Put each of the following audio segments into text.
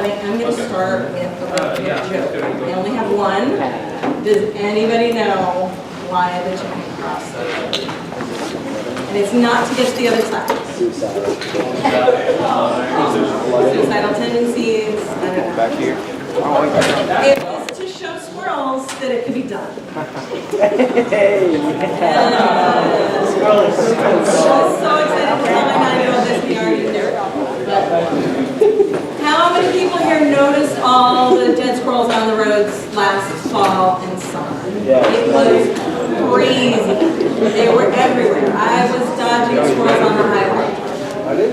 I am going to start with a joke. I only have one. Does anybody know why the chicken crossed the road? And it's not to get to the other side. Suicidal tendencies. I don't know. Back here. It was to show squirrels that it could be done. Squirrel is so excited to tell my 9-year-old this. He already there. How many people here noticed all the dead squirrels on the roads last fall and summer? It was crazy. They were everywhere. I was dodging squirrels on the highway.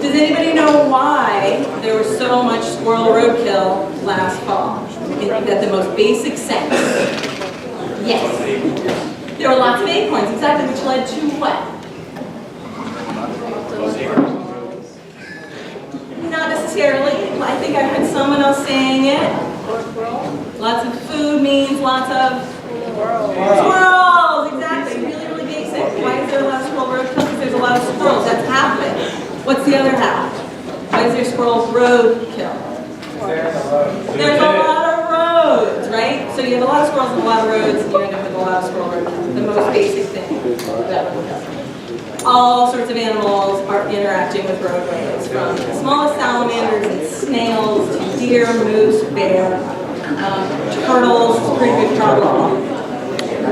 Does anybody know why there was so much squirrel roadkill last fall? At the most basic sense. Yes. There were lots of acorns, exactly, which led to what? Not necessarily. I think I heard someone else saying it. Lots of food means lots of squirrels. Exactly. Really, really basic. Why is there a lot of squirrel roadkill? Because there's a lot of squirrels. That's half of it. What's the other half? Why is there squirrel roadkill? There's a lot of roads, right? So you have a lot of squirrels and a lot of roads, and you end up with a lot of squirrel roadkill. The most basic thing that roadkill. All sorts of animals are interacting with roadways, from the smallest salamanders and snails to deer, moose, bear, turtles. It's a pretty big problem.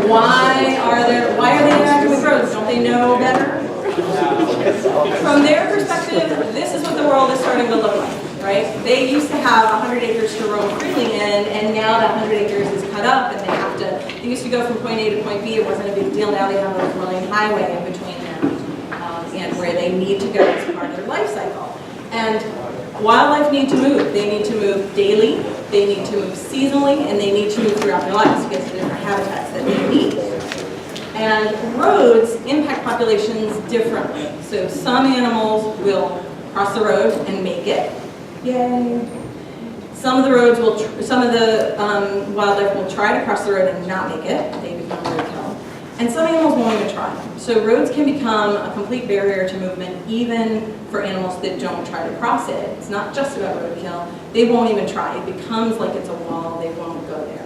Why are they interacting with roads? Don't they know better? From their perspective, this is what the world is starting to look like, right? They used to have 100 acres to roam freely in, and now that 100 acres is cut up, and they used to go from point A to point B. It wasn't a big deal. Now they have a rolling highway in between them, and where they need to go as part of their life cycle. And wildlife need to move. They need to move daily, they need to move seasonally, and they need to move throughout their lives to get to different habitats that they need. And roads impact populations differently. So some animals will cross the road and make it. Yay. Some of the wildlife will try to cross the road and not make it. They become roadkill. And some animals won't even try. So roads can become a complete barrier to movement, even for animals that don't try to cross it. It's not just about roadkill. They won't even try. It becomes like it's a wall. They won't go there.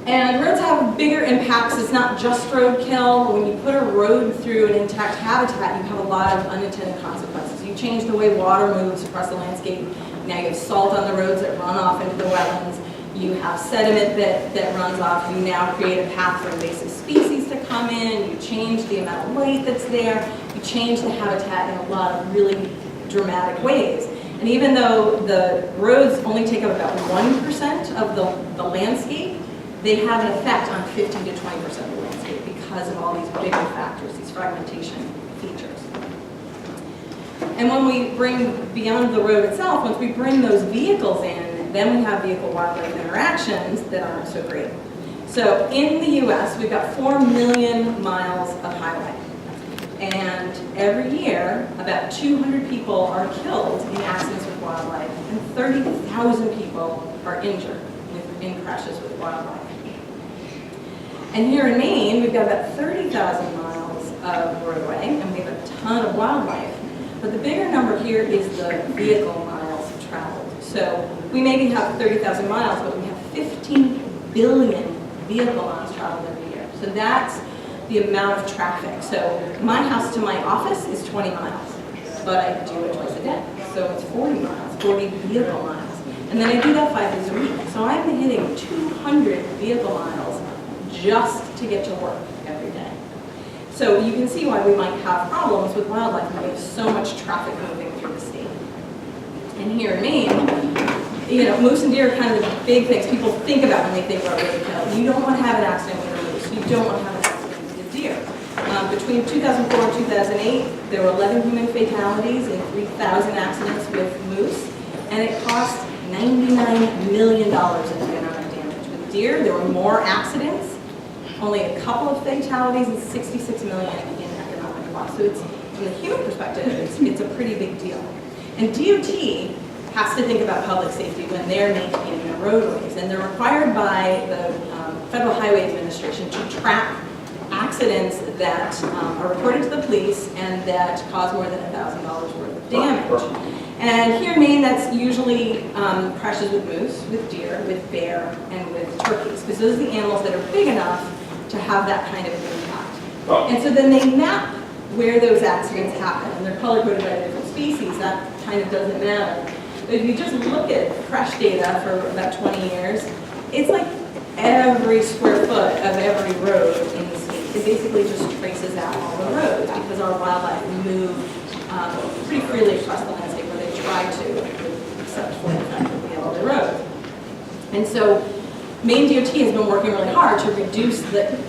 And roads have bigger impacts. It's not just roadkill. When you put a road through an intact habitat, you have a lot of unintended consequences. You change the way water moves across the landscape. Now you have salt on the roads that run off into the wetlands. You have sediment that runs off. You now create a path for invasive species to come in. You change the amount of light that's there. You change the habitat in a lot of really dramatic ways. And even though the roads only take up about 1% of the landscape, they have an effect on 15 to 20% of the landscape because of all these bigger factors, these fragmentation features. And when we bring beyond the road itself, once we bring those vehicles in, then we have vehicle-wildlife interactions that aren't so great. So in the US, we've got 4 million miles of highway. And every year, about 200 people are killed in accidents with wildlife, and 30,000 people are injured in crashes with wildlife. And here in Maine, we've got about 30,000 miles of roadway, and we have a ton of wildlife. But the bigger number here is the vehicle miles traveled. So we maybe have 30,000 miles, but we have 15 billion vehicle miles traveled every year. So that's the amount of traffic. So my house to my office is 20 miles, but I do it twice a day. So it's 40 miles, 40 vehicle miles. And then I do that 5 days a week. So I'm hitting 200 vehicle miles just to get to work every day. So you can see why we might have problems with wildlife when we have so much traffic moving through the state. And here in Maine, you know, moose and deer are kind of the big things people think about when they think about roadkill. You don't want to have an accident with a moose. You don't want to have an accident with a deer. Between 2004 and 2008, there were 11 human fatalities and 3,000 accidents with moose, and it cost $99 million in economic damage. With deer, there were more accidents, only a couple of fatalities, and $66 million in economic loss. So it's, from the human perspective, it's a pretty big deal. And DOT has to think about public safety when they're maintaining their roadways, and they're required by the Federal Highway Administration to track accidents that are reported to the police and that cause more than $1,000 worth of damage. And here in Maine, that's usually crashes with moose, with deer, with bear, and with turkeys, because those are the animals that are big enough to have that kind of impact. And so then they map where those accidents happen, and they're color-coded by different species. That kind of doesn't matter. But if you just look at crash data for about 20 years, it's like every square foot of every road in the state. It basically just traces out all the roads because our wildlife move pretty freely across the landscape, where they try to, except for the fact that we have all the roads. And so Maine DOT has been working really hard to reduce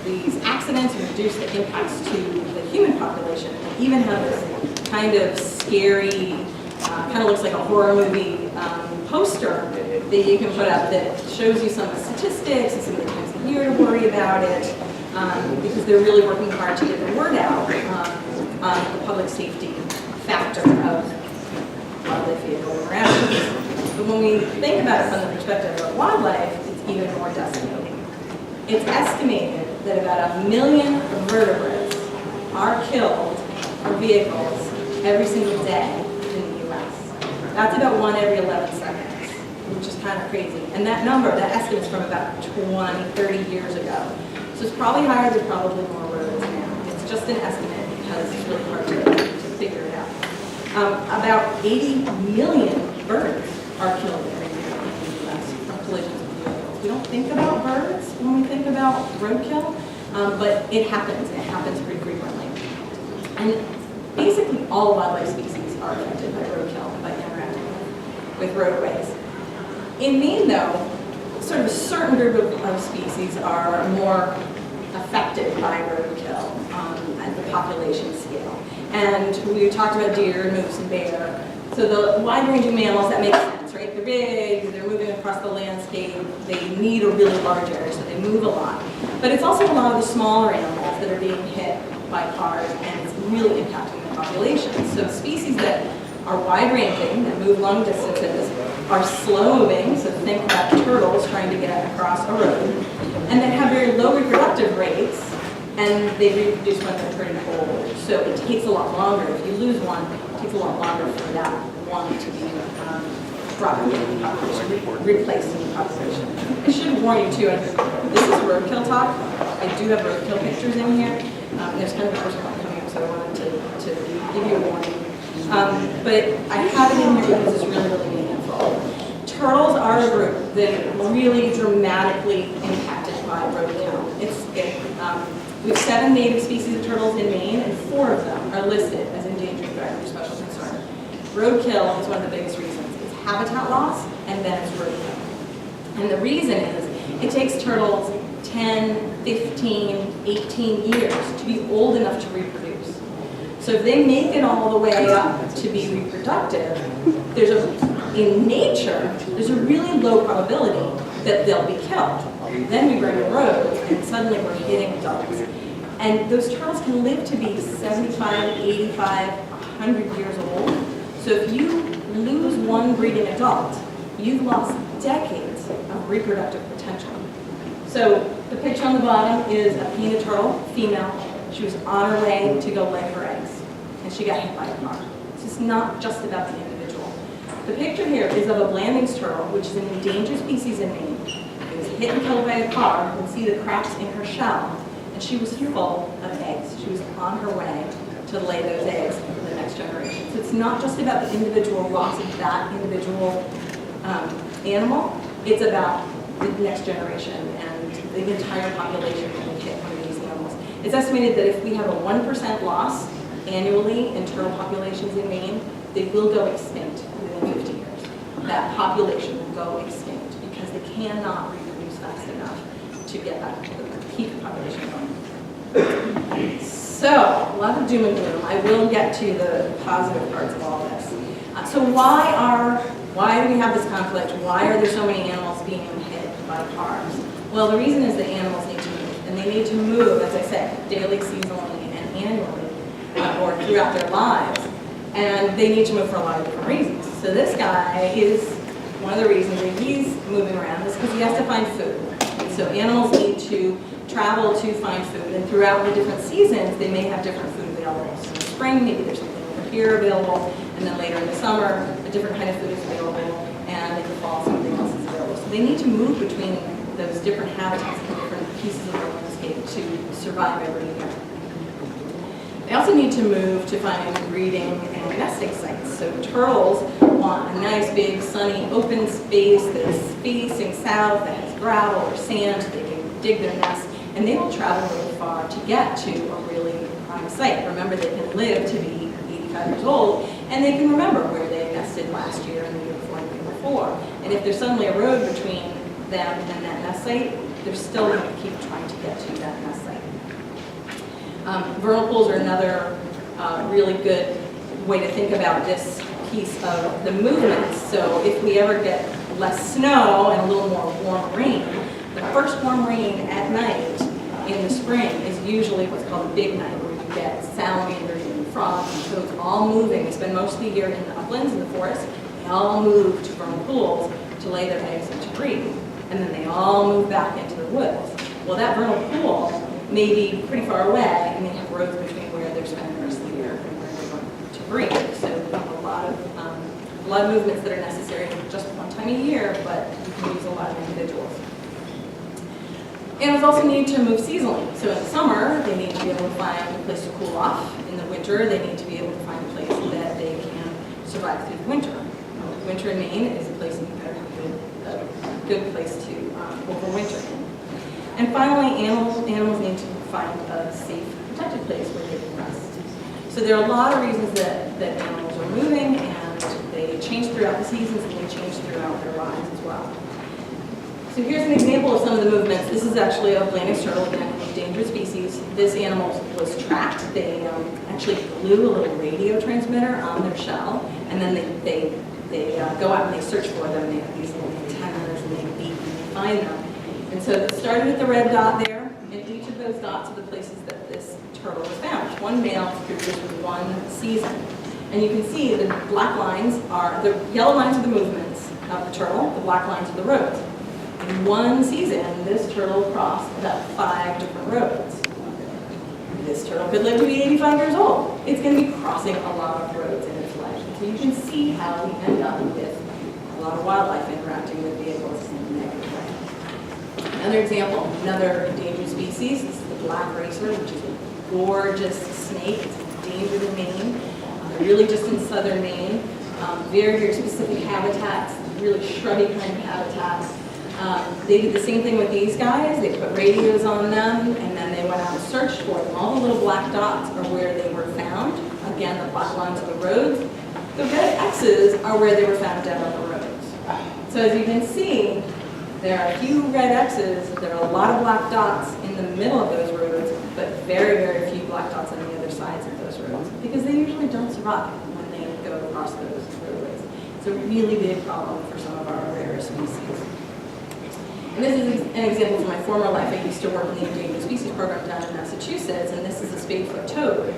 these accidents and reduce the impacts to the human population. And even have this kind of scary, kind of looks like a horror movie poster that you can put up that shows you some of the statistics and some of the times of year to worry about it, because they're really working hard to get the word out on the public safety factor of wildlife vehicle around. But when we think about it from the perspective of wildlife, it's even more decimating. It's estimated that about 1 million vertebrates are killed for vehicles every single day in the U.S. That's about 1 every 11 seconds, which is kind of crazy. And that number, that estimate's from about 20, 30 years ago. So it's probably higher, there's probably more roads now. It's just an estimate because it's really hard to figure it out. About 80 million birds are killed every year in the U.S. from collisions with vehicles. We don't think about birds when we think about roadkill, but it happens. It happens pretty frequently. And basically all wildlife species are affected by roadkill, by interacting with roadways. In Maine, though, sort of a certain group of species are more affected by roadkill at the population scale. And we talked about deer, moose, and bear. So the wide-ranging mammals, that makes sense, right? They're big, they're moving across the landscape, they need a really large area, so they move a lot. But it's also a lot of the smaller animals that are being hit by cars, and it's really impacting the population. So species that are wide-ranging, that move long distances, are slow-moving, so think about turtles trying to get across a road, and that have very low reproductive rates, and they reproduce when they're pretty old. So it takes a lot longer. If you lose one, it takes a lot longer for that one to be properly in the population, replaced in the population. I should warn you too, this is roadkill talk. I do have roadkill pictures in here. There's kind of a first one coming up, so I wanted to give you a warning. But I have it in here because it's really, really meaningful. Turtles are a group that are really dramatically impacted by roadkill. We have 7 native species of turtles in Maine, and 4 of them are listed as endangered threat or special concern. Roadkill is one of the biggest reasons. It's habitat loss, and then it's roadkill. And the reason is it takes turtles 10, 15, 18 years to be old enough to reproduce. So if they make it all the way up to be reproductive, in nature, there's a really low probability that they'll be killed. Then we bring a road, and suddenly we're hitting adults. And those turtles can live to be 75, 85, 100 years old. So if you lose one breeding adult, you've lost decades of reproductive potential. So the picture on the bottom is a painted turtle, female. She was on her way to go lay her eggs, and she got hit by a car. It's not just about the individual. The picture here is of a Blandings turtle, which is an endangered species in Maine. It was hit and killed by a car. You can see the cracks in her shell, and she was full of eggs. She was on her way to lay those eggs for the next generation. So it's not just about the individual loss of that individual animal. It's about the next generation and the entire population that hit one of these animals. It's estimated that if we have a 1% loss annually in turtle populations in Maine, they will go extinct within 50 years. That population will go extinct because they cannot reproduce fast enough to get back to the peak population going. So, a lot of doom and gloom. I will get to the positive parts of all this. So why do we have this conflict? Why are there so many animals being hit by cars? Well, the reason is that animals need to move, and they need to move, as I said, daily, seasonally, and annually, or throughout their lives. And they need to move for a lot of different reasons. So this guy is, one of the reasons that he's moving around is because he has to find food. So animals need to travel to find food, and throughout the different seasons, they may have different food available. So in spring, maybe there's something over here available. And then later in the summer, a different kind of food is available, and in the fall, something else is available. So they need to move between those different habitats and different pieces of the landscape to survive every year. They also need to move to find breeding and nesting sites. So turtles want a nice, big, sunny, open space that's facing south, that has gravel or sand, so they can dig their nests, and they will travel really far to get to a really prime site. Remember, they can live to be 85 years old, and they can remember where they nested last year and the year before and the year before. And if there's suddenly a road between them and that nest site, they're still going to keep trying to get to that nest site. Vernal pools are another really good way to think about this piece of the movements. So if we ever get less snow and a little more warm rain, the first warm rain at night in the spring is usually what's called a big night, where you get salamanders and frogs and toads all moving. They spend most of the year in the uplands, in the forest. They all move to vernal pools to lay their eggs and to breed. And then they all move back into the woods. Well, that vernal pool may be pretty far away, and they have roads between where they're spending the rest of the year and where they're going to breed. So we have a lot of movements that are necessary just one time a year, but you can use a lot of individuals. Animals also need to move seasonally. So in the summer, they need to be able to find a place to cool off. In the winter, they need to be able to find a place that they can survive through the winter. Winter in Maine is a place that you better have a good place to overwinter in. And finally, animals need to find a safe, protected place where they can rest. So there are a lot of reasons that animals are moving, and they change throughout the seasons, and they change throughout their lives as well. So here's an example of some of the movements. This is actually a Atlantic turtle, an endangered species. This animal was tracked. They actually glue a little radio transmitter on their shell, and then they go out and they search for them. They have these little antennas, and they beat and they find them. And so it started with the red dot there, and each of those dots are the places that this turtle was found. One male produced one season. And you can see the black lines are, the yellow lines are the movements of the turtle, the black lines are the roads. In one season, this turtle crossed about 5 different roads. This turtle could live to be 85 years old. It's going to be crossing a lot of roads in its life. So you can see how we end up with a lot of wildlife interacting with vehicles in a negative way. Another example, another endangered species, this is the black racer, which is a gorgeous snake. It's endangered in Maine. They're really just in southern Maine. Very, very specific habitats, really shrubby kind of habitats. They did the same thing with these guys. They put radios on them, and then they went out and searched for them. All the little black dots are where they were found. Again, the black lines are the roads. The red X's are where they were found dead on the roads. So as you can see, there are a few red X's. There are a lot of black dots in the middle of those roads, but very, very few black dots on the other sides of those roads, because they usually don't survive when they go across those roadways. It's a really big problem for some of our rare species. And this is an example from my former life. I used to work in the endangered species program down in Massachusetts, and this is a spadefoot toad.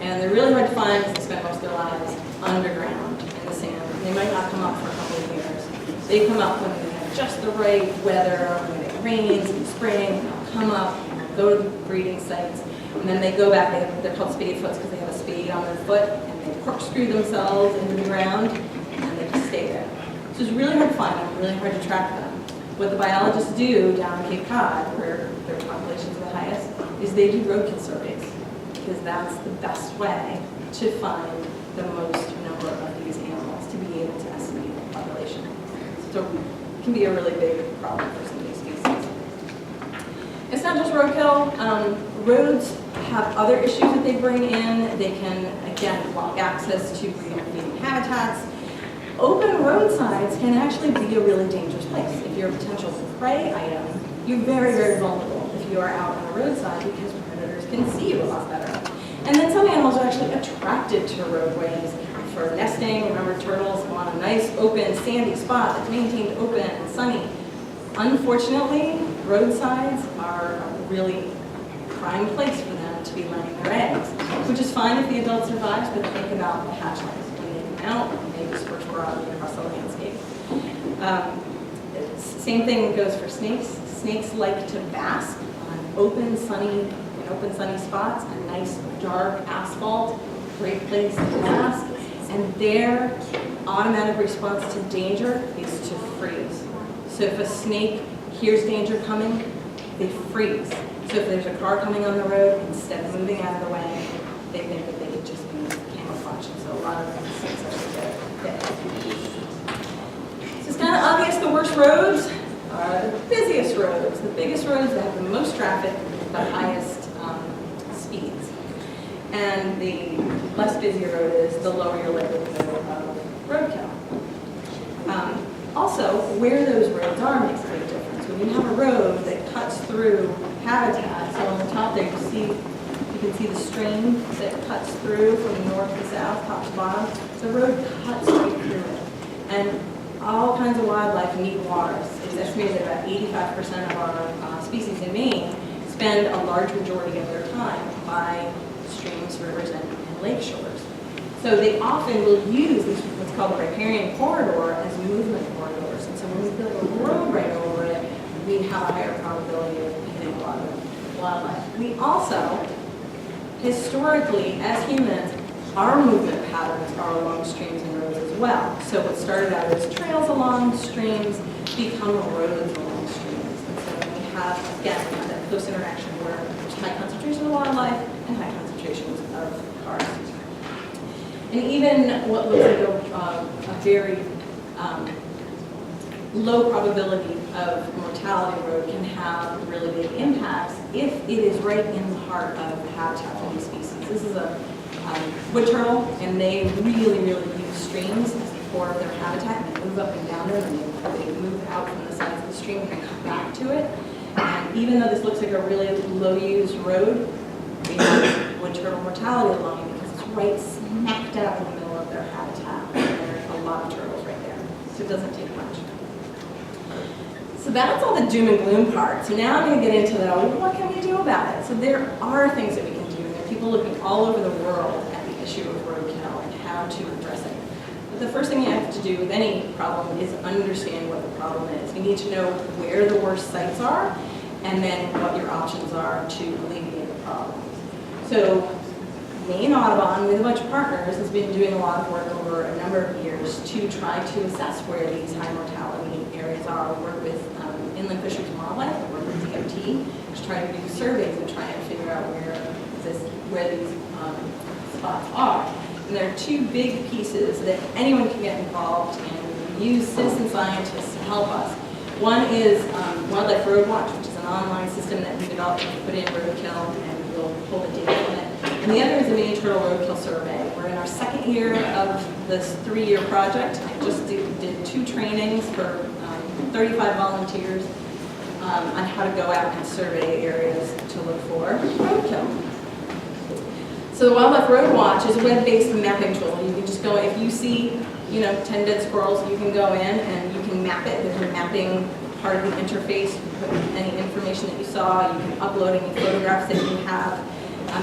And they're really hard to find because they spend most of their lives underground in the sand. They might not come up for a couple of years. They come up when they have just the right weather, when it rains in the spring, they'll come up, and go to the breeding sites, and then they go back. They're called spadefoots because they have a spade on their foot, and they corkscrew themselves into the ground, and they just stay there. So it's really hard to find them, really hard to track them. What the biologists do down in Cape Cod, where their populations are the highest, is they do roadkill surveys, because that's the best way to find the most number of these animals to be able to estimate the population. So it can be a really big problem for some of these species. It's not just roadkill. Roads have other issues that they bring in. They can, again, block access to breeding and feeding habitats. Open roadsides can actually be a really dangerous place. If you're a potential prey item, you're very, very vulnerable if you are out on a roadside, because predators can see you a lot better. And then some animals are actually attracted to roadways for nesting. Remember, turtles want a nice, open, sandy spot that's maintained open and sunny. Unfortunately, roadsides are a really prime place for them to be laying their eggs, which is fine if the adult survives, but think about the hatchlings. When they come out, they disperse broadly across the landscape. Same thing goes for snakes. Snakes like to bask on open, sunny spots, a nice dark asphalt, great place to bask. and their automatic response to danger is to freeze. So if a snake hears danger coming, they freeze. So if there's a car coming on the road, instead of moving out of the way, they think that they could just be camouflaged. So a lot of them snakes are dead. So it's kind of obvious the worst roads are the busiest roads, the biggest roads that have the most traffic, the highest speeds. And the less busy road is, the lower your likelihood of roadkill. Also, where those roads are makes a big difference. When you have a road that cuts through habitat, so on the top there you can see the stream that cuts through from north to south, top to bottom. The road cuts right through it. And all kinds of wildlife need water. It's estimated that about 85% of our species in Maine spend a large majority of their time by streams, rivers, and lake shores. So they often will use what's called the Riparian Corridor as movement corridors. And so when we build a road right over it, we have a higher probability of eating a lot of wildlife. We also, historically, as humans, our movement patterns are along streams and roads as well. So what started out as trails along streams become roads along streams. And so we have, again, that close interaction where there's high concentrations of wildlife and high concentrations of cars. And even what looks like a very low probability of mortality road can have really big impacts if it is right in the heart of the habitat for these species. This is a wood turtle, and they really, really use streams as the core of their habitat, and they move up and down them, and they move out from the sides of the stream and come back to it. And even though this looks like a really low-used road, we have wood turtle mortality along it because it's right smack dab in the middle of their habitat. And there are a lot of turtles right there, so it doesn't take much. So that's all the doom and gloom part. So now I'm going to get into the, what can we do about it? So there are things that we can do. There are people looking all over the world at the issue of roadkill and how to address it. But the first thing you have to do with any problem is understand what the problem is. You need to know where the worst sites are and then what your options are to alleviate the problem. So Maine Audobon, with a bunch of partners, has been doing a lot of work over a number of years to try to assess where these high mortality areas are. We work with Inland Fisheries and Wildlife, we work with DOT to try to do surveys and try and figure out where these spots are. And there are two big pieces that anyone can get involved in. We use citizen scientists to help us. One is Wildlife Road Watch, which is an online system that we developed to put in roadkill, and we'll pull the data from it. And the other is the Maine Turtle Roadkill Survey. We're in our second year of this 3-year project. I just did 2 trainings for 35 volunteers on how to go out and survey areas to look for roadkill. So the Wildlife Road Watch is a web-based mapping tool. You can just go, if you see 10 dead squirrels, you can go in and you can map it. There's a mapping part of the interface. You can put any information that you saw. You can upload any photographs that you have.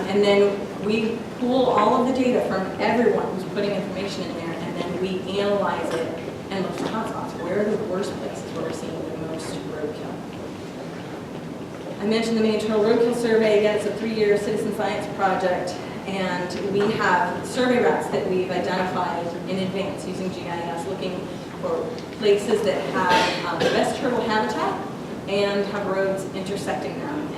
And then we pool all of the data from everyone who's putting information in there, and then we analyze it and look for hotspots. Where are the worst places where we're seeing the most roadkill? I mentioned the Maine Turtle Roadkill Survey. Again, it's a 3-year citizen science project, and we have survey routes that we've identified in advance using GIS, looking for places that have the best turtle habitat and have roads intersecting them.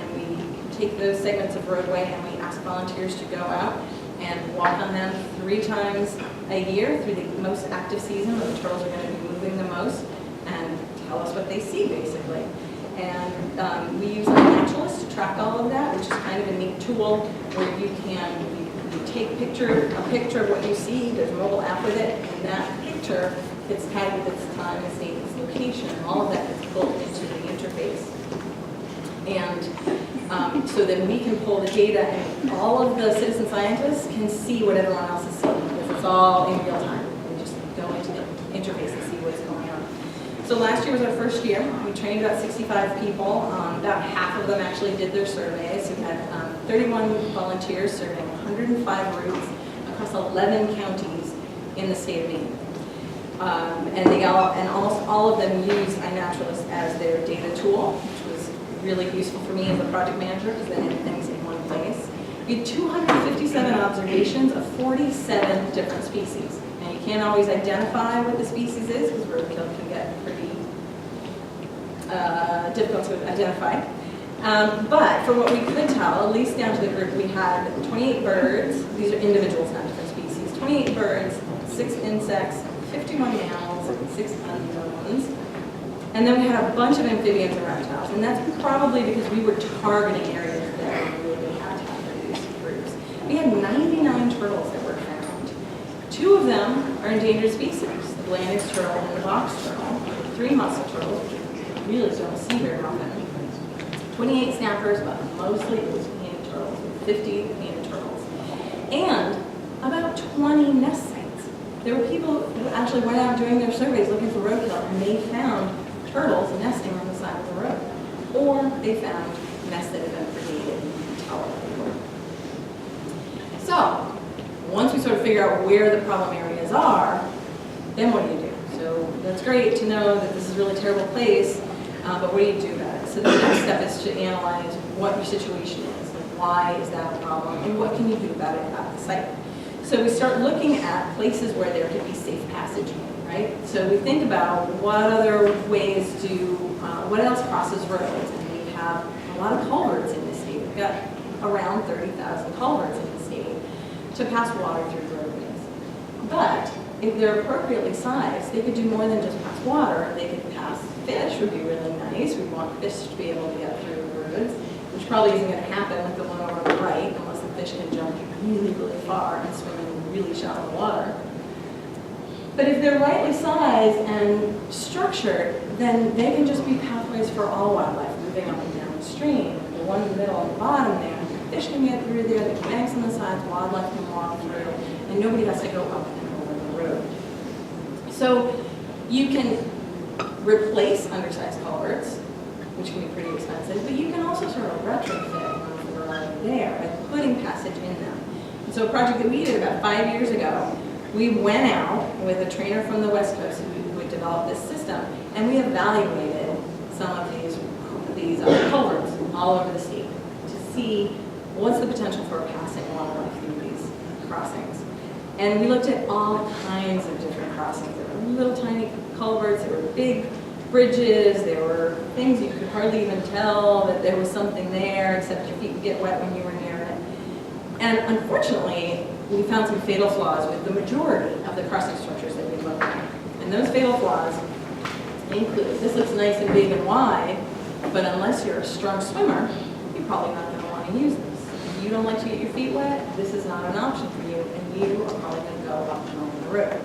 Take those segments of roadway and we ask volunteers to go out and walk on them 3 times a year through the most active season where the turtles are going to be moving the most, and tell us what they see basically. And we use a naturalist to track all of that, which is kind of a neat tool where you take a picture of what you see. There's a mobile app with it, and that picture gets tagged with its time, its date, its location, and all of that gets built into the interface. And so that we can pull the data and all of the citizen scientists can see what everyone else is seeing because it's all in real time. We just go into the interface and see what's going on. So last year was our first year. We trained about 65 people. About half of them actually did their surveys. We had 31 volunteers surveying 105 routes across 11 counties in the state of Maine. And almost all of them used iNaturalist as their data tool, which was really useful for me as a project manager because then everything's in one place. We had 257 observations of 47 different species. can't always identify what the species is because roadkill can get pretty difficult to identify. But for what we could tell, at least down to the group, we had 28 birds. These are individuals, not different species. 28 birds, 6 insects, 51 mammals, and 6 unknowns. And then we had a bunch of amphibians and reptiles. And that's probably because we were targeting areas that were really good habitat for these groups. We had 99 turtles that were found. 2 of them are endangered species, the Blanding's turtle and the box turtle. 3 mussel turtles, which we really don't see very often. 28 snappers, but mostly it was painted turtles, 50 painted turtles. And about 20 nest sites. There were people who actually went out doing their surveys looking for roadkill, and they found turtles nesting on the side of the road. Or they found nests that had been predated and you can tell what they were. So, once we sort of figure out where the problem areas are, then what do you do? So that's great to know that this is a really terrible place, but what do you do about it? So the next step is to analyze what your situation is, like why is that a problem, and what can you do about it at the site. So we start looking at places where there could be safe passage, right? So we think about what other ways what else crosses roads, and we have a lot of culverts in the state. We've got around 30,000 culverts in the state to pass water through roadways. But if they're appropriately sized, they could do more than just pass water. They could pass fish, would be really nice. We want fish to be able to get through the roads, which probably isn't going to happen with the one over on the right, unless the fish can jump really, really far and swim in really shallow water. But if they're rightly sized and structured, then they can just be pathways for all wildlife moving up and downstream. The one in the middle and the bottom there, fish can get through there, the banks on the sides, wildlife can walk through, and nobody has to go up and over the road. So you can replace undersized culverts, which can be pretty expensive, but you can also sort of retrofit ones that are already there by putting passage in them. And so a project that we did about 5 years ago, we went out with a trainer from the West Coast who had developed this system, and we evaluated some of these culverts all over the state to see what's the potential for passing wildlife through these crossings. And we looked at all kinds of different crossings. There were little tiny culverts, there were big bridges, there were things you could hardly even tell that there was something there, except your feet would get wet when you were near it. And unfortunately, we found some fatal flaws with the majority of the crossing structures that we looked at. And those fatal flaws include, this looks nice and big and wide, but unless you're a strong swimmer, you're probably not going to want to use this. If you don't like to get your feet wet, this is not an option for you, and you are probably going to go up and over the road.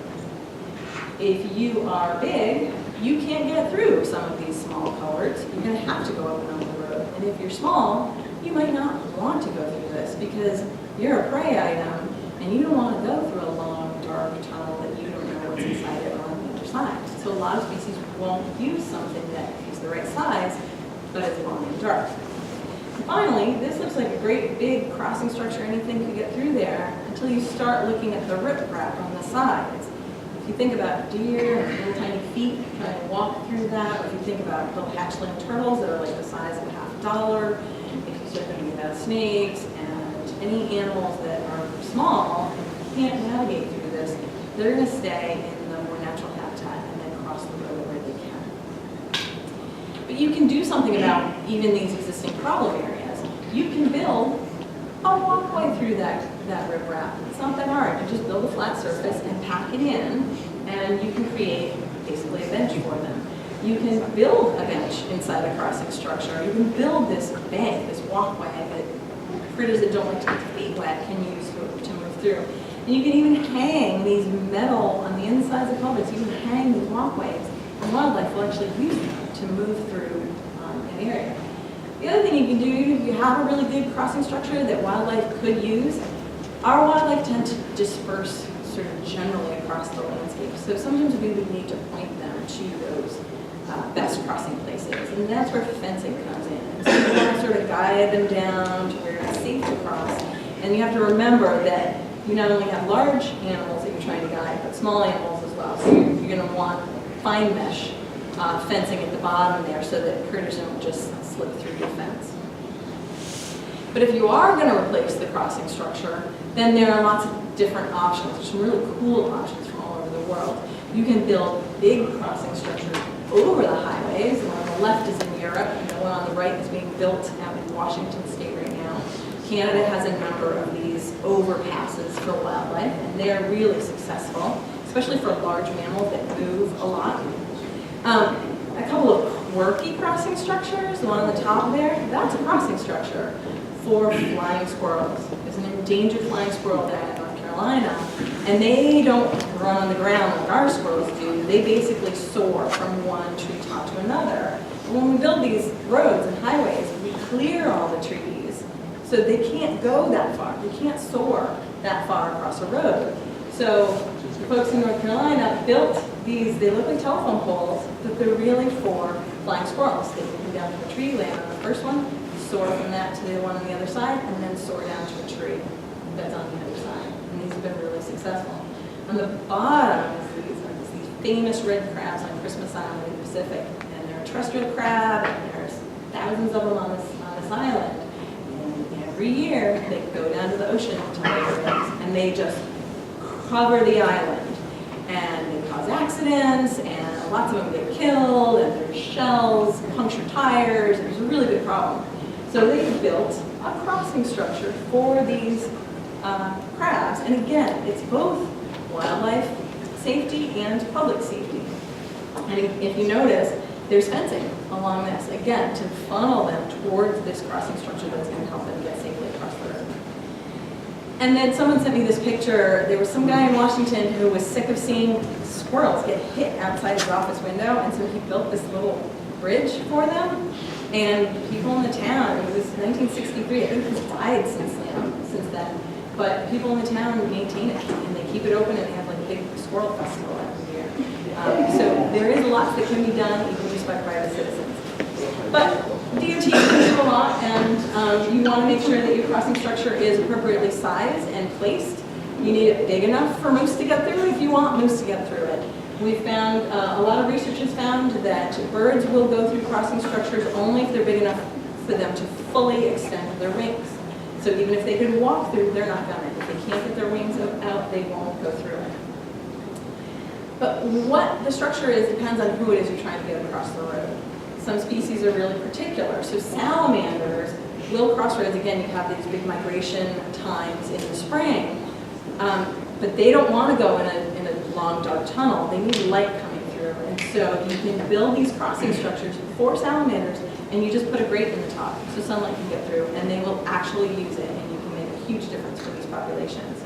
If you are big, you can't get through some of these small culverts. You're going to have to go up and over the road. And if you're small, you might not want to go through this because you're a prey item, and you don't want to go through a long, dark tunnel that you don't know what's inside it or on the other side. So a lot of species won't use something that is the right size, but it's long and dark. And finally, this looks like a great big crossing structure. Anything could get through there until you start looking at the riprap on the sides. If you think about deer and little tiny feet trying to walk through that, or if you think about little hatchling turtles that are like the size of $50, if you start thinking about snakes and any animals that are small and can't navigate through this, they're going to stay in the more natural habitat and then cross the road where they can. But you can do something about even these existing problem areas. You can build a walkway through that riprap. It's not that hard. You just build a flat surface and pack it in, and you can create basically a bench for them. You can build a bench inside a crossing structure. You can build this bank, this walkway that critters that don't like to get their feet wet can use to move through. And you can even hang these metal on the insides of culverts. You can hang these walkways, and wildlife will actually use them to move through an area. The other thing you can do, even if you have a really good crossing structure that wildlife could use, our wildlife tend to disperse sort of generally across the landscape. So sometimes we would need to point them to those best crossing places, and that's where fencing comes in. And so you want to sort of guide them down to where it's safe to cross. And you have to remember that you not only have large animals that you're trying to guide, but small animals as well. So you're going to want fine mesh fencing at the bottom there so that critters don't just slip through your fence. But if you are going to replace the crossing structure, then there are lots of different options. There's some really cool options from all over the world. You can build big crossing structures over the highways. The one on the left is in Europe, and the one on the right is being built out in Washington State right now. Canada has a number of these overpasses for wildlife, and they're really successful, especially for large mammals that move a lot. A couple of quirky crossing structures, the one on the top there, that's a crossing structure for flying squirrels. There's an endangered flying squirrel down in North Carolina, and they don't run on the ground like our squirrels do. They basically soar from one treetop to another. And when we build these roads and highways, we clear all the trees, so they can't go that far. They can't soar that far across a road. So folks in North Carolina built these, they look like telephone poles, but they're really for flying squirrels. They can come down from a tree, land on the first one, soar from that to the one on the other side, and then soar down to a tree that's on the other side. And these have been really successful. On the bottom is these famous red crabs on Christmas Island in the Pacific. And they're a terrestrial crab, and there's thousands of them on this island. And every year, they go down to the ocean to lay their eggs, and they just cover the island. And they cause accidents, and lots of them get killed, and there's shells, puncture tires. There's a really big problem. So they built a crossing structure for these crabs. And again, it's both wildlife safety and public safety. And if you notice, there's fencing along this, again, to funnel them towards this crossing structure that's going to help them get safely across the road. And then someone sent me this picture. There was some guy in Washington who was sick of seeing squirrels get hit outside his office window, and so he built this little bridge for them. And people in the town, it was 1963, I think he's died since then, but people in the town maintain it, and they keep it open, and they have like a big squirrel festival every year. So there is lots that can be done, even just by private citizens. But DOT can do a lot, and you want to make sure that your crossing structure is appropriately sized and placed. You need it big enough for moose to get through if you want moose to get through it. We found, a lot of research has found that birds will go through crossing structures only if they're big enough for them to fully extend their wings. So even if they could walk through, they're not gonna. If they can't get their wings out, they won't go through it. But what the structure is depends on who it is you're trying to get across the road. Some species are really particular. So salamanders will cross roads. Again, you have these big migration times in the spring. But they don't want to go in a long, dark tunnel. They need light coming through. And so you can build these crossing structures for salamanders, and you just put a grate in the top so sunlight can get through, and they will actually use it, and you can make a huge difference for these populations.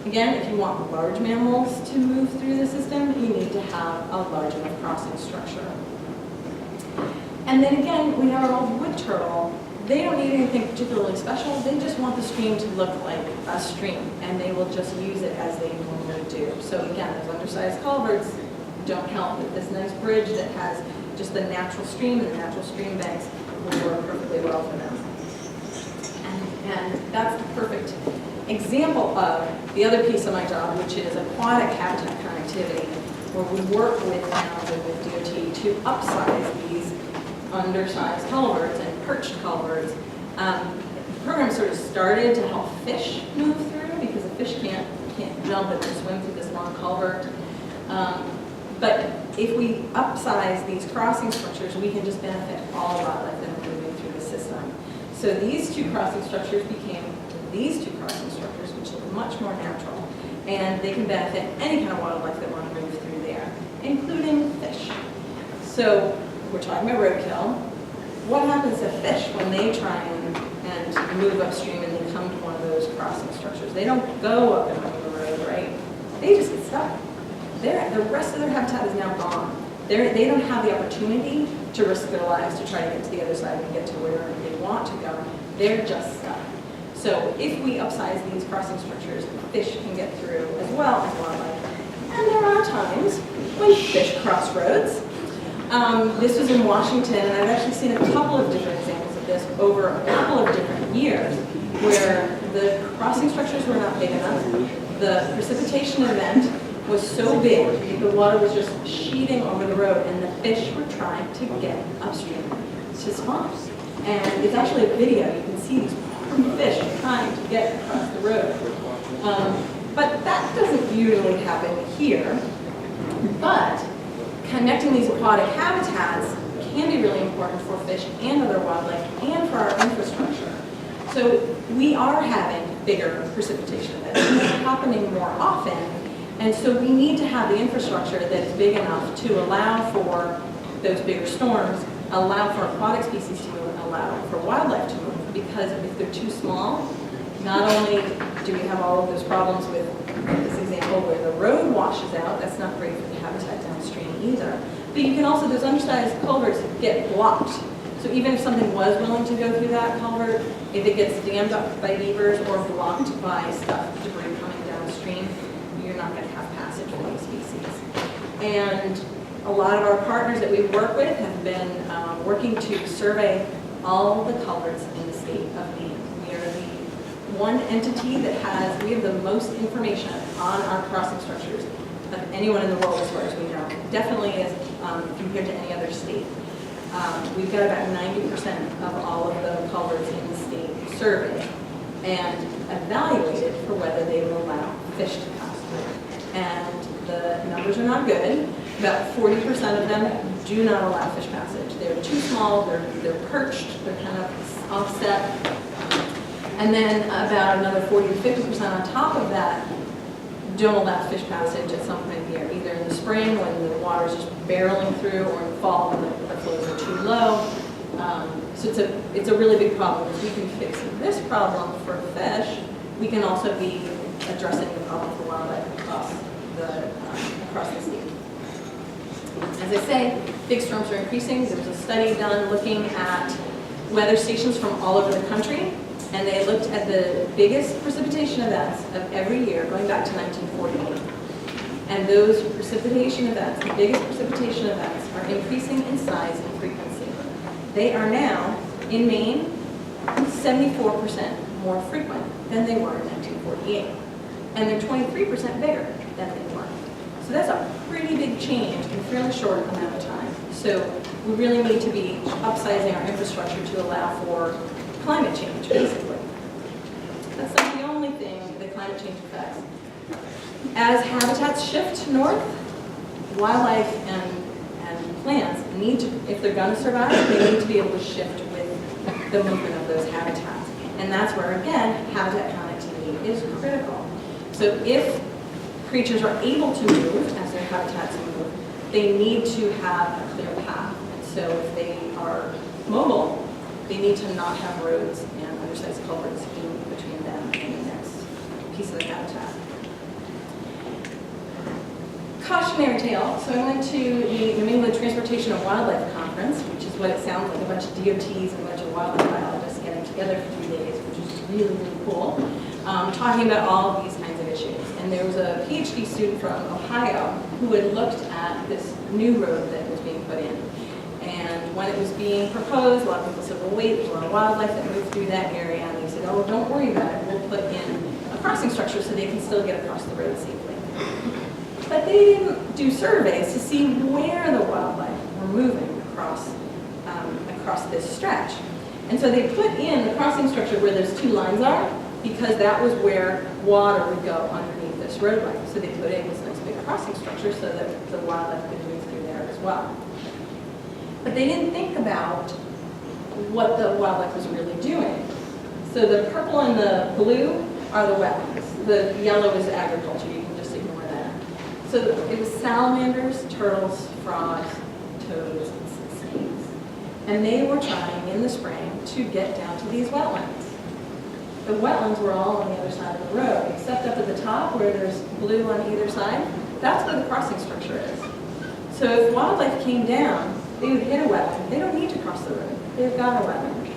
Again, if you want large mammals to move through the system, you need to have a large enough crossing structure. And then again, we have our old wood turtle. They don't need anything particularly special. They just want the stream to look like a stream, and they will just use it as they normally do. So again, those undersized culverts don't help, but this nice bridge that has just the natural stream and the natural stream banks will work perfectly well for them. And that's the perfect example of the other piece of my job, which is aquatic habitat connectivity, where we work with towns and with DOT to upsize these undersized culverts and perched culverts. The program sort of started to help fish move through because the fish can't jump and swim through this long culvert. But if we upsize these crossing structures, we can just benefit all wildlife that are moving through the system. So these two crossing structures became these two crossing structures, which look much more natural. And they can benefit any kind of wildlife that want to move through there, including fish. So we're talking about roadkill. What happens to fish when they try and move upstream and they come to one of those crossing structures? They don't go up and over the road, right? They just get stuck. The rest of their habitat is now gone. They don't have the opportunity to risk their lives to try to get to the other side and get to where they want to go. They're just stuck. So if we upsize these crossing structures, fish can get through as well as wildlife. And there are times when fish cross roads. This was in Washington, and I've actually seen a couple of different examples of this over a couple of different years, where the crossing structures were not big enough. The precipitation event was so big that the water was just sheeting over the road, and the fish were trying to get upstream to spawn. And it's actually a video. You can see these fish trying to get across the road. But that doesn't usually happen here. But connecting these aquatic habitats can be really important for fish and other wildlife and for our infrastructure. So we are having bigger precipitation events, and they're happening more often, and so we need to have the infrastructure that is big enough to allow for those bigger storms, allow for aquatic species to move, and allow for wildlife to move, because if they're too small, not only do we have all of those problems with this example where the road washes out, that's not great for the habitat downstream either, but you can also, those undersized culverts get blocked. So even if something was willing to go through that culvert, if it gets dammed up by beavers or blocked by stuff, debris coming downstream, you're not going to have passage for these species. And a lot of our partners that we work with have been working to survey all the culverts in the state of Maine. We are the one entity that has, we have the most information on our crossing structures of anyone in the world as far as we know. Definitely as compared to any other state. We've got about 90% of all of the culverts in the state surveyed and evaluated for whether they will allow fish to pass through. And the numbers are not good. About 40% of them do not allow fish passage. They're too small, they're perched, they're kind of offset. And then about another 40 to 50% on top of that don't allow fish passage at some point of the year, either in the spring when the water's just barreling through, or in the fall when the flows are too low. So it's a really big problem. If we can fix this problem for fish, we can also be addressing the problem for wildlife across the state. As I say, big storms are increasing. There was a study done looking at weather stations from all over the country, and they looked at the biggest precipitation events of every year going back to 1948. And those precipitation events, the biggest precipitation events, are increasing in size and frequency. They are now, in Maine, 74% more frequent than they were in 1948. And they're 23% bigger than they were. So that's a pretty big change in a fairly short amount of time. So we really need to be upsizing our infrastructure to allow for climate change, basically. That's not the only thing that climate change affects. As habitats shift north, wildlife and plants need to, if they're going to survive, they need to be able to shift with the movement of those habitats. And that's where, again, habitat connectivity is critical. So if creatures are able to move as their habitats move, they need to have a clear path. And so if they are mobile, they need to not have roads and undersized culverts in between them and the next piece of the habitat. Cautionary tale. So I went to the New England Transportation and Wildlife Conference, which is what it sounds like, a bunch of DOTs and a bunch of wildlife biologists getting together for 3 days, which is really, really cool, talking about all of these kinds of issues. And there was a PhD student from Ohio who had looked at this new road that was being put in. And when it was being proposed, a lot of people said, well, wait, there's a lot of wildlife that moved through that area. And they said, oh, don't worry about it. We'll put in a crossing structure so they can still get across the road safely. But they didn't do surveys to see where the wildlife were moving across this stretch. And so they put in the crossing structure where those two lines are, because that was where water would go underneath this roadway. So they put in this nice big crossing structure so that the wildlife could move through there as well. But they didn't think about what the wildlife was really doing. So the purple and the blue are the wetlands. The yellow is agriculture. You can just ignore that. So it was salamanders, turtles, frogs, toads, and snakes. And they were trying in the spring to get down to these wetlands. The wetlands were all on the other side of the road, except up at the top where there's blue on either side. That's where the crossing structure is. So if wildlife came down, they would hit a wetland. They don't need to cross the road. They've got a wetland.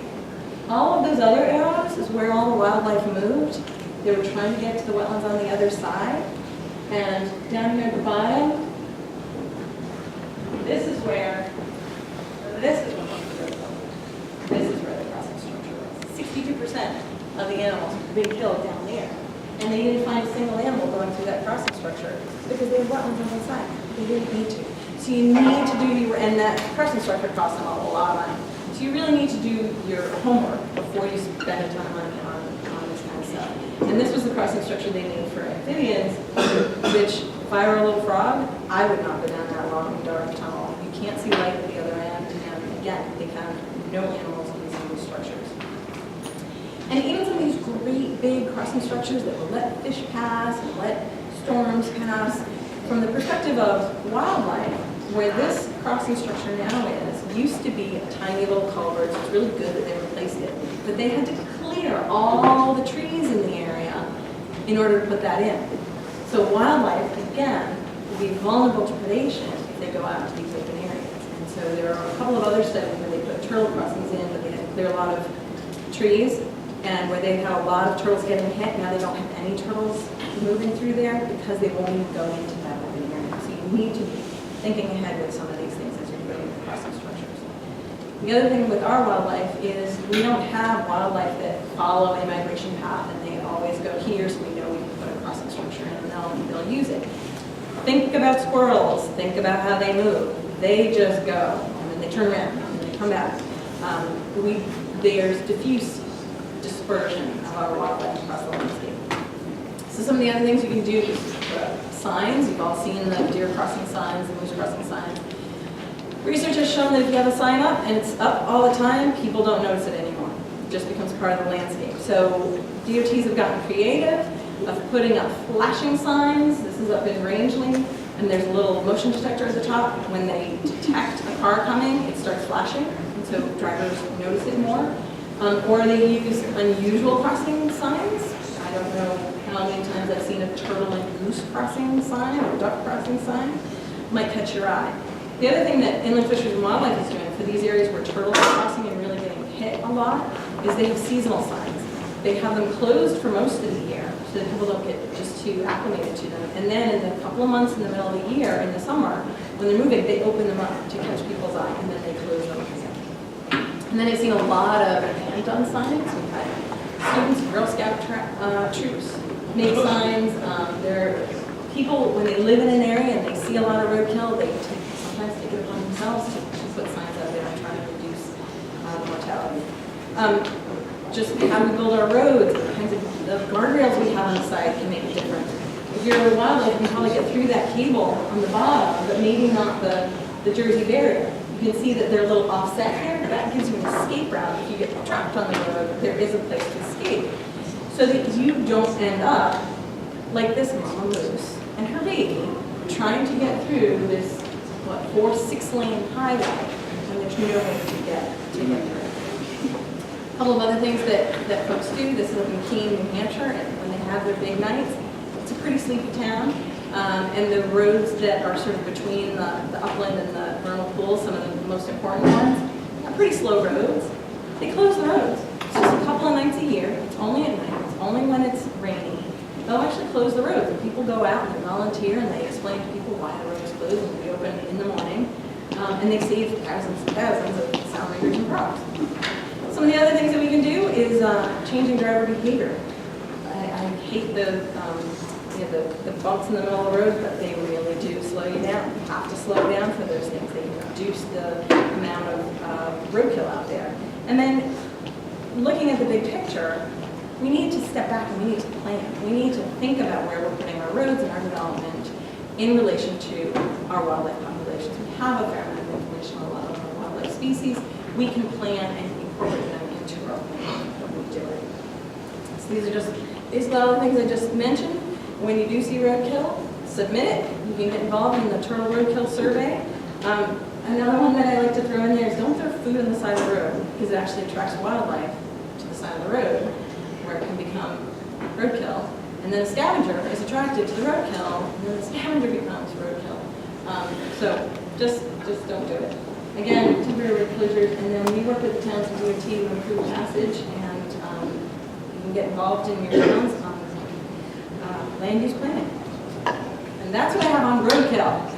All of those other arrows is where all the wildlife moved. They were trying to get to the wetlands on the other side. And down here at the bottom, this is where the crossing structure was. 62% of the animals were being killed down there. And they didn't find a single animal going through that crossing structure because they had wetlands on one side. They didn't need to. So you need to do your, and that crossing structure costs them a lot of money. So you really need to do your homework before you spend a ton of money on this kind of stuff. And this was the crossing structure they made for amphibians, which If I were a little frog, I would not go down that long, dark tunnel. You can't see light at the other end, and again, they found no animals using these structures. And even some of these great big crossing structures that will let fish pass and let storms pass, from the perspective of wildlife, where this crossing structure now is, used to be a tiny little culvert. So it's really good that they replaced it. But they had to clear all the trees in the area in order to put that in. So wildlife, again, will be vulnerable to predation if they go out to these open areas. And so there are a couple of other studies where they put turtle crossings in, but they had to clear a lot of trees, and where they had a lot of turtles getting hit. Now they don't have any turtles moving through there because they won't even go into that open area. So you need to be thinking ahead with some of these things as you're putting the crossing structures. The other thing with our wildlife is we don't have wildlife that follow a migration path and they always go here, so we know we can put a crossing structure in and they'll use it. Think about squirrels. Think about how they move. They just go, and then they turn around, and then they come back. There's diffuse dispersion of our wildlife across the landscape. So some of the other things you can do is signs. You've all seen the deer crossing signs, the moose crossing signs. Research has shown that if you have a sign up and it's up all the time, people don't notice it anymore. It just becomes part of the landscape. So DOTs have gotten creative of putting up flashing signs. This is up in Rangeling, and there's a little motion detector at the top. When they detect a car coming, it starts flashing, and so drivers notice it more. Or they use unusual crossing signs. I don't know how many times I've seen a turtle and goose crossing sign or duck crossing sign. Might catch your eye. The other thing that Inland Fisheries and Wildlife is doing for these areas where turtles are crossing and really getting hit a lot is they have seasonal signs. They have them closed for most of the year so that people don't get just too acclimated to them. And then in a couple of months in the middle of the year, in the summer, when they're moving, they open them up to catch people's eye, and then they close them again. And then I've seen a lot of hand-done signs. We've had students, Girl Scout troops make signs. People, when they live in an area and they see a lot of roadkill, they sometimes take it upon themselves to put signs out there and try to reduce mortality. Just how we build our roads, the kinds of the guardrails we have on the side can make a difference. If you're a wildlife, you can probably get through that cable on the bottom, but maybe not the Jersey barrier. You can see that they're a little offset here. That gives you an escape route. If you get trapped on the road, there is a place to escape. So that you don't end up like this mama moose and her baby trying to get through this, 4-6-lane highway when there's no way to get through. A couple of other things that folks do. This is up in Keene, New Hampshire, and when they have their big nights, it's a pretty sleepy town. And the roads that are sort of between the upland and the vernal pools, some of the most important ones, are pretty slow roads. They close the roads. It's just a couple of nights a year. It's only at night. It's only when it's rainy. They'll actually close the roads. And people go out and they volunteer and they explain to people why the road is closed and we open in the morning. And they save thousands and thousands of salamanders and frogs. Some of the other things that we can do is changing driver behavior. I hate the bumps in the middle of the road, but they really do slow you down. You have to slow down for those things. They reduce the amount of roadkill out there. And then looking at the big picture, we need to step back and we need to plan. We need to think about where we're putting our roads and our development in relation to our wildlife populations. We have a fair amount of information on a lot of our wildlife species. We can plan and incorporate them into our plan when we do it. So these are just basically all the things I just mentioned. When you do see roadkill, submit it. You can get involved in the turtle roadkill survey. Another one that I like to throw in there is don't throw food on the side of the road because it actually attracts wildlife to the side of the road where it can become roadkill. And then a scavenger is attracted to the roadkill, and then the scavenger becomes roadkill. So just don't do it. Again, temporary road closures, and then we work with the towns and DOT to improve passage, and you can get involved in your towns on land use planning. And that's what I have on roadkill.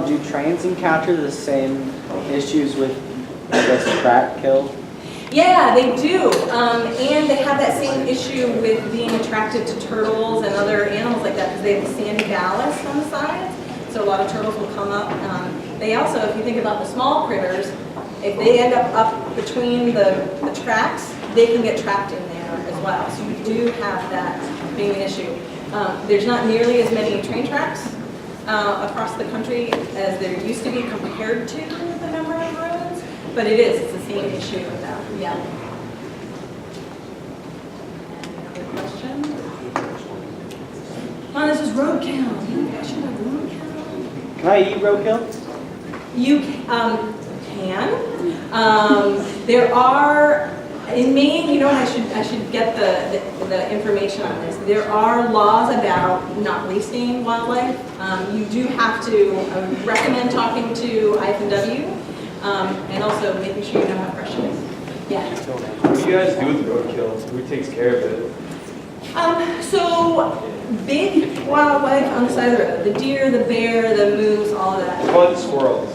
Do trains encounter the same issues with, I guess, track kill? Yeah, they do, and they have that same issue with being attracted to turtles and other animals like that because they have the sandy ballast on the sides, so a lot of turtles will come up. They also, if you think about the small critters, if they end up between the tracks, they can get trapped in there as well. So you do have that being an issue. There's not nearly as many train tracks across the country as there used to be compared to the number of roads, but it's the same issue with them. Yeah. Any other questions? Oh, this is roadkill. I should have roadkill. Can I eat roadkill? You can. There are, in Maine, you know, I should get the information on this. There are laws about not wasting wildlife. You do have to, I would recommend talking to IFNW, and also making sure you know how fresh it is. Yeah. What do you guys do with the roadkill? Who takes care of it? So big wildlife on the side of the road. The deer, the bear, the moose, all of that. What about the squirrels?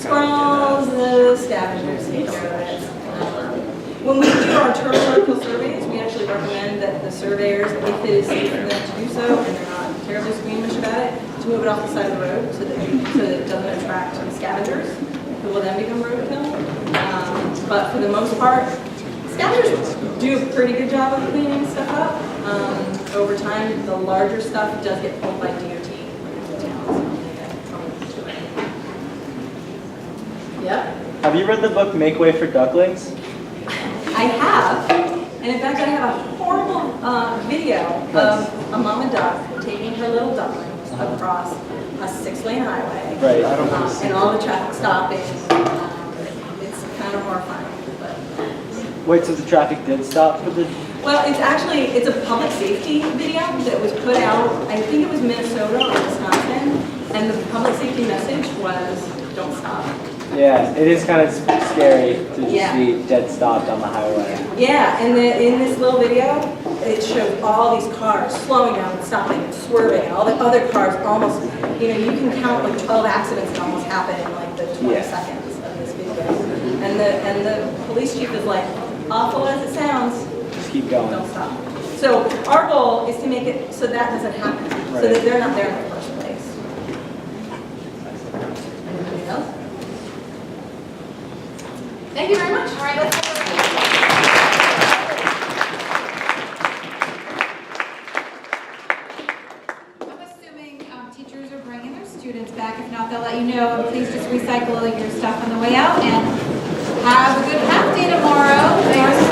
Squirrels, the scavengers take care of it. When we do our turtle roadkill surveys, we actually recommend that the surveyors, if it is safe for them to do so, and they're not terribly squeamish about it, to move it off the side of the road so that it doesn't attract scavengers, who will then become roadkill. But for the most part, scavengers do a pretty good job of cleaning stuff up. Over time, the larger stuff does get pulled by DOT. Yep. Have you read the book Make Way for Ducklings? I have, and in fact I have a horrible video of a mama duck taking her little ducklings across a 6-lane highway. Right. And all the traffic stopping. It's kind of horrifying. But. Wait, so the traffic did stop for the... Well, it's a public safety video that was put out, I think it was Minnesota or Wisconsin, and the public safety message was, don't stop. Yeah, it is kind of scary to just Yeah. be dead stopped on the highway. Yeah, and in this little video, it shows all these cars slowing down and stopping and swerving, and all the other cars almost, you know, you can count like 12 accidents that almost happen in like the 20 seconds of this video. And the police chief is like, awful as it sounds, Just keep going. don't stop. So our goal is to make it so that doesn't happen, so that they're not there in the first place. Anybody else? Thank you very much. All right, let's I'm assuming teachers are bringing their students back. If not, they'll let you know. And please just recycle your stuff on the way out. And have a good half day tomorrow. Thanks.